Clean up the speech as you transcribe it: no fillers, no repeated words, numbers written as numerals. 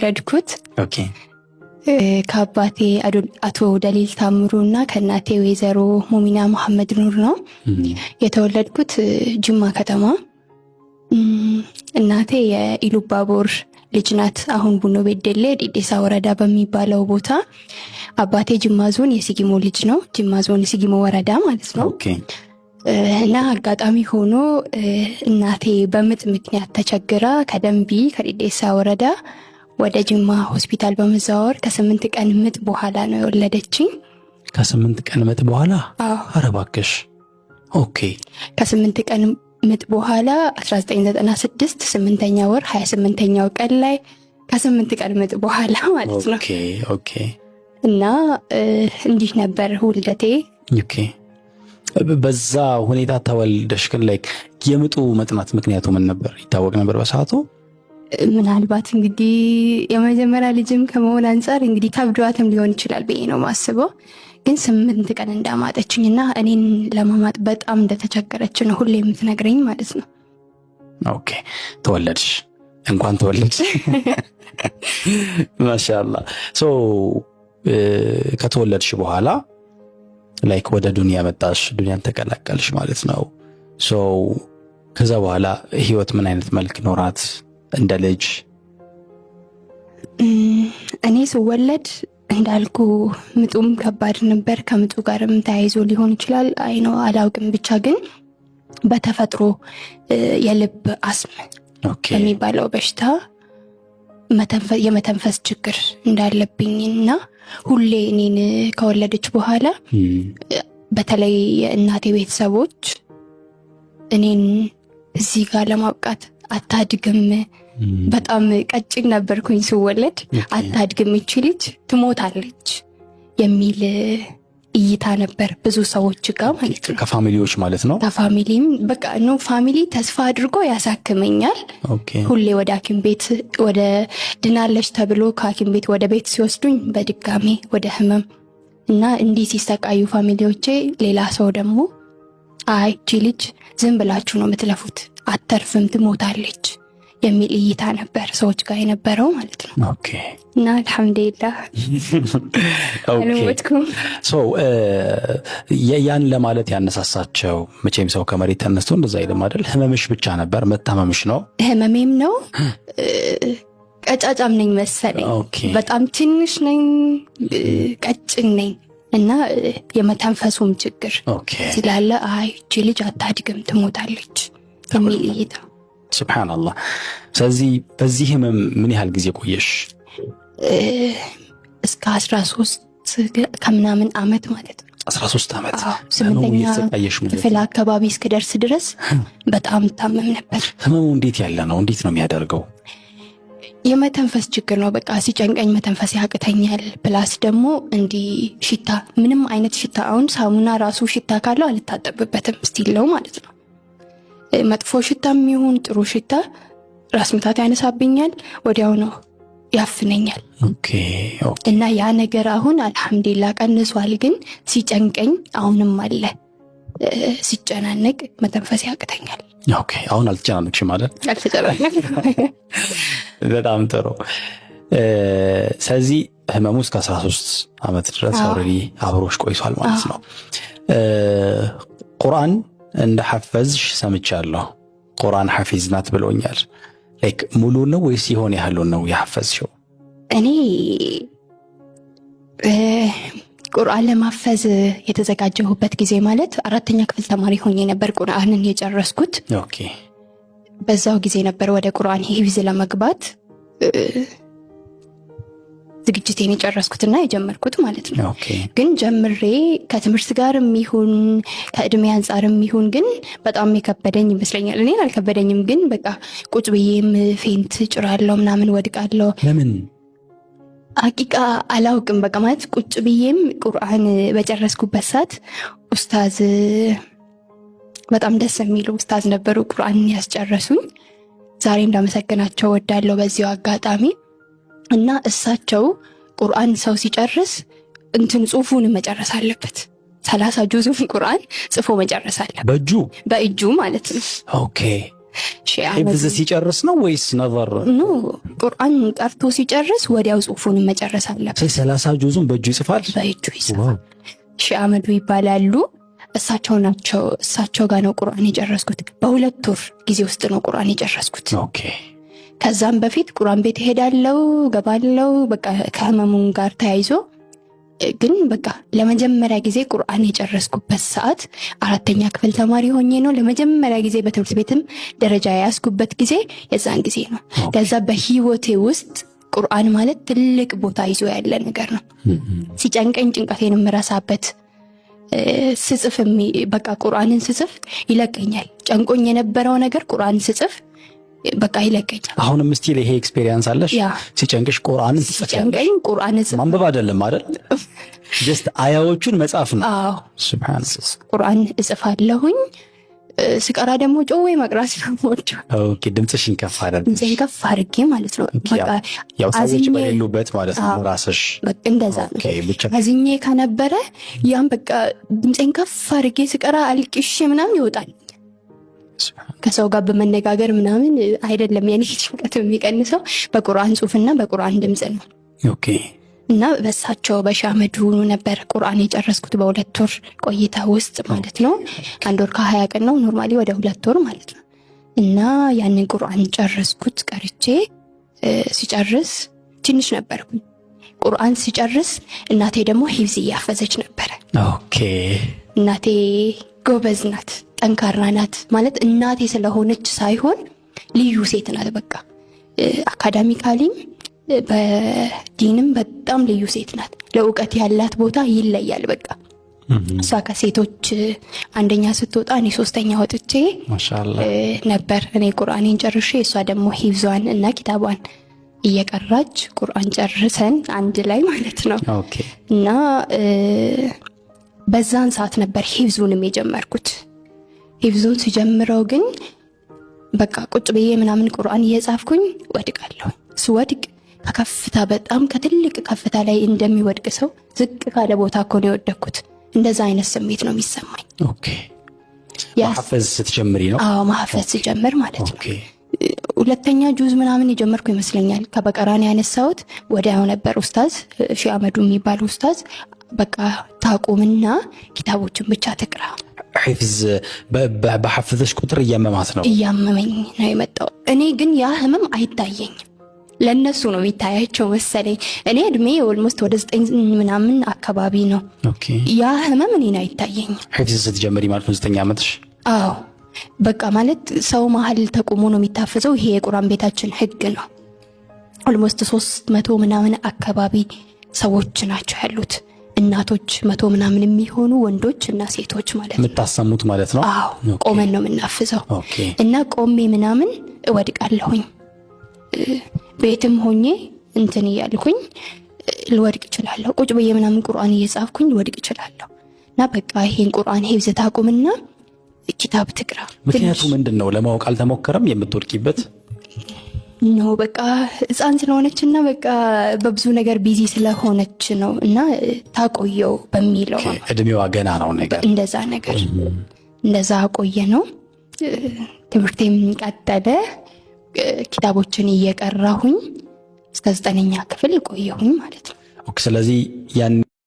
የተወለድኩት። ኦኬ ከአባቴ አቶ ደሊል ታምሩና ከእናቴ ወይዘሮ ሙሚና መሐመድ ኑር ነው። የተወለድኩት ጅማ ከተማ። እናቴ የኢሉባቦር ልጅ ናት። አሁን ቡኖ ቤደሌ ዲዴሳ ወረዳ በሚባለው ቦታ። አባቴ ጅማ ዞን የሲጊሞ ልጅ ነው። ጅማ ዞን የሲጊሞ ወረዳ ማለት ነው። ኦኬ እና አጋጣሚ ሆኖ እናቴ በምጥ ምክንያት ተቸግራ ከደንቢ ከዲዴሳ ወረዳ ወደ ጅማ ሆስፒታል በመዛወር ከ8 ቀን ምጥ በኋላ ነው የወለደችኝ። ከ8 ቀን ምጥ በኋላ? ኧረ እባክሽ። ኦኬ ከ8 ቀን ምጥ በኋላ 1996 8ኛ ወር 28ኛው ቀን ላይ ከ8 ቀን ምጥ በኋላ ማለት ነው። ኦኬ ኦኬ። እና እንዲህ ነበር ውልደቴ። ኦኬ። በዛ ሁኔታ ተወልደሽ ግን ላይክ የምጡ መጥናት ምክንያቱ ምን ነበር? ይታወቅ ነበር በሰዓቱ? ምናልባት እንግዲህ የመጀመሪያ ልጅም ከመሆን አንፃር እንግዲህ ከብዷትም ሊሆን ይችላል ብዬ ነው ማስበው። ግን 8 ቀን እንዳማጠችኝና እኔን ለማማጥ በጣም እንደተቸገረች ነው ሁሌ የምትነግረኝ ማለት ነው። ኦኬ። ተወለድሽ፣ እንኳን ተወለድሽ። ማሻአላህ። ሶ ከተወለድሽ በኋላ ላይክ ወደ ዱንያ መጣሽ፣ ዱንያን ተቀላቀልሽ ማለት ነው። ሶ ከዛ በኋላ ህይወት ምን አይነት መልክ ኖራት እንደ ልጅ? እኔ ስወለድ እንዳልኩ ምጡም ከባድ ነበር። ከምጡ ጋርም ተያይዞ ሊሆን ይችላል አይ ነው አላውቅም። ብቻ ግን በተፈጥሮ የልብ አስም የሚባለው በሽታ የመተንፈስ ችግር እንዳለብኝና ሁሌ እኔን ከወለደች በኋላ በተለይ የእናቴ ቤተሰቦች እኔን እዚህ ጋር ለማብቃት አታድግም፣ በጣም ቀጭን ነበርኩኝ ስወለድ፣ አታድግም እቺ ልጅ ትሞታለች የሚል እይታ ነበር ብዙ ሰዎች ጋር ማለት ነው። ከፋሚሊዎች ማለት ነው? ከፋሚሊም በቃ ነው። ፋሚሊ ተስፋ አድርጎ ያሳክመኛል። ሁሌ ወደ ሐኪም ቤት ወደ ድናለች ተብሎ ከሐኪም ቤት ወደ ቤት ሲወስዱኝ በድጋሚ ወደ ህመም እና እንዲህ ሲሰቃዩ ፋሚሊዎቼ፣ ሌላ ሰው ደግሞ አይ እቺ ልጅ ዝም ብላችሁ ነው የምትለፉት፣ አተርፍም፣ ትሞታለች የሚል እይታ ነበር ሰዎች ጋር የነበረው ማለት ነው። ኦኬ። እና አልহামዱሊላህ አልሞትኩም። ሶ ያን ለማለት ያነሳሳቸው መቼም ሰው ከመሬት ተነስቶ እንደዛ አይደለም አይደል? ህመምሽ ብቻ ነበር? መታመምሽ ነው? ህመሜም ነው። ቀጫጫም ነኝ መሰለኝ። በጣም ትንሽ ነኝ፣ ቀጭን ነኝ እና የመተንፈሱም ችግር ስላለ አይ እቺ ልጅ አታድግም፣ ትሞታለች የሚል እይታ። ሱብሃንአላህ። ስለዚህ በዚህ ህመም ምን ያህል ጊዜ ቆየሽ? እስከ 13 ከምናምን አመት ማለት ነው። 13 አመት? 8ኛ ክፍል አካባቢ እስከደርስ ድረስ በጣም ታመም ነበር። ህመሙ እንዴት ያለ ነው? እንዴት ነው የሚያደርገው? የመተንፈስ ችግር ነው። በቃ ሲጨንቀኝ መተንፈስ ያቅተኛል። ፕላስ ደግሞ እንዲህ ሽታ፣ ምንም አይነት ሽታ፣ አሁን ሳሙና ራሱ ሽታ ካለው አልታጠብበትም ስቲለው ማለት ነው። መጥፎ ሽታም ይሁን ጥሩ ሽታ ራስ ምታት ያነሳብኛል፣ ወዲያው ነው ያፍነኛል። ኦኬ። እና ያ ነገር አሁን አልহামዱሊላህ ቀንሷል። ግን ሲጨንቀኝ አሁንም አለ። ሲጨናነቅ መተንፈስ ያቅተኛል። ኦኬ። አሁን አልተጨናነቅሽ ማለት? አልተጨናነቅም። በጣም ጥሩ። ስለዚህ ህመሙ እስከ 13 አመት ድረስ ኦሬዲ አብሮሽ ቆይቷል ማለት ነው። ቁርአን እንደ ሐፈዝሽ ሰምቻለሁ። ቁርአን ሐፊዝ ናት ብሎኛል። ላይክ ሙሉ ነው ወይስ ይሆን ያህሉን ነው ያሐፈዝሽው? እኔ ቁርአን ለማፈዝ የተዘጋጀሁበት ጊዜ ማለት 4ኛ ክፍል ተማሪ ሆኜ ነበር ቁርአንን የጨረስኩት። ኦኬ። በዛው ጊዜ ነበር ወደ ቁርአን ሂፍዝ ለመግባት ዝግጅቴን የጨረስኩትና የጀመርኩት ማለት ነው። ኦኬ። ግን ጀምሬ ከትምህርት ጋርም ይሁን ከእድሜ አንፃርም ይሁን ግን በጣም የከበደኝ ይመስለኛል። እኔ አልከበደኝም፣ ግን በቃ ቁጭ ብዬም ፌንት ጭራለሁ ምናምን ወድቃለሁ። ለምን ሐቂቃ አላውቅም። በቃ ማለት ቁጭ ብዬም ቁርአን በጨረስኩበት ሰዓት ኡስታዝ በጣም ደስ የሚሉ ኡስታዝ ነበሩ ቁርአን ያስጨረሱኝ። ዛሬም ላመሰግናቸው ወዳለሁ በዚሁ አጋጣሚ። እና እሳቸው ቁርአን ሰው ሲጨርስ እንትን ጽሁፉን መጨረስ አለበት። 30 ጁዙን ቁርአን ጽፎ መጨረስ አለበት። በእጁ ማለት ነው። ኦኬ። ሒፍዝ ሲጨርስ ነው ወይስ ነዘር? ኖ ቁርአን ቀርቶ ሲጨርስ ወዲያው ጽሁፉን መጨረስ አለበት። 30 ጁዙን በእጁ ይጽፋል። በእጁ ይጽፋል። ሼህ አህመዱ ይባላሉ። እሳቸው ጋር ነው ቁርአን የጨረስኩት። በ2 ወር ጊዜ ውስጥ ነው ቁርአን የጨረስኩት። ኦኬ። ከዛም በፊት ቁርአን ቤት ሄዳለው ገባለው በቃ ከህመሙን ጋር ተያይዞ ግን በቃ ለመጀመሪያ ጊዜ ቁርአን የጨረስኩበት ሰዓት 4ኛ ክፍል ተማሪ ሆኜ ነው። ለመጀመሪያ ጊዜ በትምህርት ቤትም ደረጃ ያስኩበት ጊዜ የዛን ጊዜ ነው። ከዛ በህይወቴ ውስጥ ቁርአን ማለት ትልቅ ቦታ ይዞ ያለ ነገር ነው። ሲጨንቀኝ ጭንቀቴን የምረሳበት ስጽፍ በቃ ቁርአንን ስጽፍ ይለቀኛል። ጨንቆኝ የነበረው ነገር ቁርአን ስጽፍ በቃ ይለቀኛል። አሁንም ስቲል ይሄ ኤክስፒሪየንስ አለሽ? ሲጨንቅሽ ቁርአንን ትጽፊያለሽ? ሲጨንቀኝ ቁርአንን ጽፍ ማንበብ አይደለም አይደል? ጀስት አያዎቹን መጻፍ ነው። አዎ ሱብሃንአላህ። ቁርአን እጽፋለሁኝ። ስቀራ ደግሞ ጮዌ መቅራት ነው። ኦኬ። ድምጽሽን ከፍ አድርጊ። ድምጽን ከፍ አድርጌ ማለት ነው። በቃ ያው ሰዎች በሌሉበት ማለት ነው ራስሽ። በቃ እንደዛ ነው። አዝኜ ከነበረ ያን በቃ ድምጽን ከፍ አድርጌ ስቀራ አልቅሽ ምናምን ይወጣል። ከሰው ጋር በመነጋገር ምናምን አይደለም የኔ ጭንቀት የሚቀንሰው በቁርአን ጽሁፍና በቁርአን ድምጽ ነው። ኦኬ። እና በሳቸው በሼህ አህመዱ ነበር ቁርአን የጨረስኩት በ2 ወር ቆይታ ውስጥ ማለት ነው። 1 ወር ከ20 ቀን ነው ኖርማሊ ወደ 2 ወር ማለት ነው። እና ያንን ቁርአን ጨረስኩት ቀርቼ ሲጨርስ ትንሽ ነበርኩኝ። ቁርአን ሲጨርስ እናቴ ደግሞ ሂፍዝ እያፈዘች ነበር። ኦኬ። እናቴ ጎበዝ ናት፣ ጠንካራ ናት። ማለት እናቴ ስለሆነች ሳይሆን ልዩ ሴት ናት። በቃ አካዳሚካሊም በዲንም በጣም ልዩ ሴት ናት። ለእውቀት ያላት ቦታ ይለያል። በቃ እሷ ከሴቶች አንደኛ ስትወጣ እኔ 3ኛ ወጥቼ ማሻአላህ ነበር። እኔ ቁርአኔን ጨርሼ እሷ ደግሞ ሂፍዟን እና ኪታቧን እየቀራች ቁርአን ጨርሰን አንድ ላይ ማለት ነው። ኦኬ። እና በዛን ሰዓት ነበር ሂፍዙንም የጀመርኩት። ሂፍዙን ሲጀምረው ግን በቃ ቁጭ ብዬ ምናምን ቁርአን እየጻፍኩኝ ወድቃለሁ። ስወድቅ ከከፍታ በጣም ከትልቅ ከፍታ ላይ እንደሚወድቅ ሰው ዝቅ ካለ ቦታ እኮ ነው የወደኩት። እንደዛ አይነት ስሜት ነው የሚሰማኝ። ኦኬ። ማሐፈዝ ስትጀምሪ ነው? አዎ ማሐፈዝ ሲጀምር ማለት ነው። 2ኛ ጁዝ ምናምን የጀመርኩ ይመስለኛል። ከበቀራን ያነሳሁት ወዲያው ነበር ኡስታዝ ሼህ አህመዱ የሚባል ኡስታዝ በቃ ታቁምና ኪታቦችን ብቻ ተቅራ። ሒፍዝ በሐፍዝሽ ቁጥር እያመማት ነው? እያመመኝ ነው የመጣው። እኔ ግን ያ ህመም አይታየኝ። ለነሱ ነው የሚታያቸው መሰለኝ። እኔ እድሜ ኦልሞስት ወደ 9 ምናምን አካባቢ ነው። ኦኬ። ያ ህመም እኔን አይታየኝ። ሒፍዝ ስትጀምሪ ማለት ነው 9 ዓመትሽ? አዎ በቃ ማለት ሰው መሀል ተቆሞ ነው የሚታፈዘው። ይሄ የቁርአን ቤታችን ህግ ነው። ኦልሞስት 300 ምናምን አካባቢ ሰዎች ናቸው ያሉት። እናቶች 100 ምናምን የሚሆኑ ወንዶች እና ሴቶች ማለት ነው የምታሰሙት ማለት ነው። አዎ ቆመን ነው የምናፍዘው። ኦኬ። እና ቆሜ ምናምን እወድቃለሁኝ። ቤትም ሆኜ እንትን እያልኩኝ ልወድቅ እችላለሁ። ቁጭ ብዬ ምናምን ቁርአን እየጻፍኩኝ ልወድቅ እችላለሁ። እና በቃ ይሄን ቁርአን ሂፍዝ ታቁምና ኪታብ ትቅራ። ምክንያቱ ምንድነው? ለማወቅ አልተሞከረም የምትወድቂበት? ነው በቃ ህፃን ስለሆነችና በቃ በብዙ ነገር ቢዚ ስለሆነች ነው። እና ታቆየው በሚለው እድሜዋ ገና ነው ነገር እንደዛ ቆየ ነው። ትምህርቴም ቀጠለ። ኪታቦችን እየቀራሁኝ እስከ 9ኛ ክፍል ቆየሁኝ ማለት ነው። ስለዚህ ያን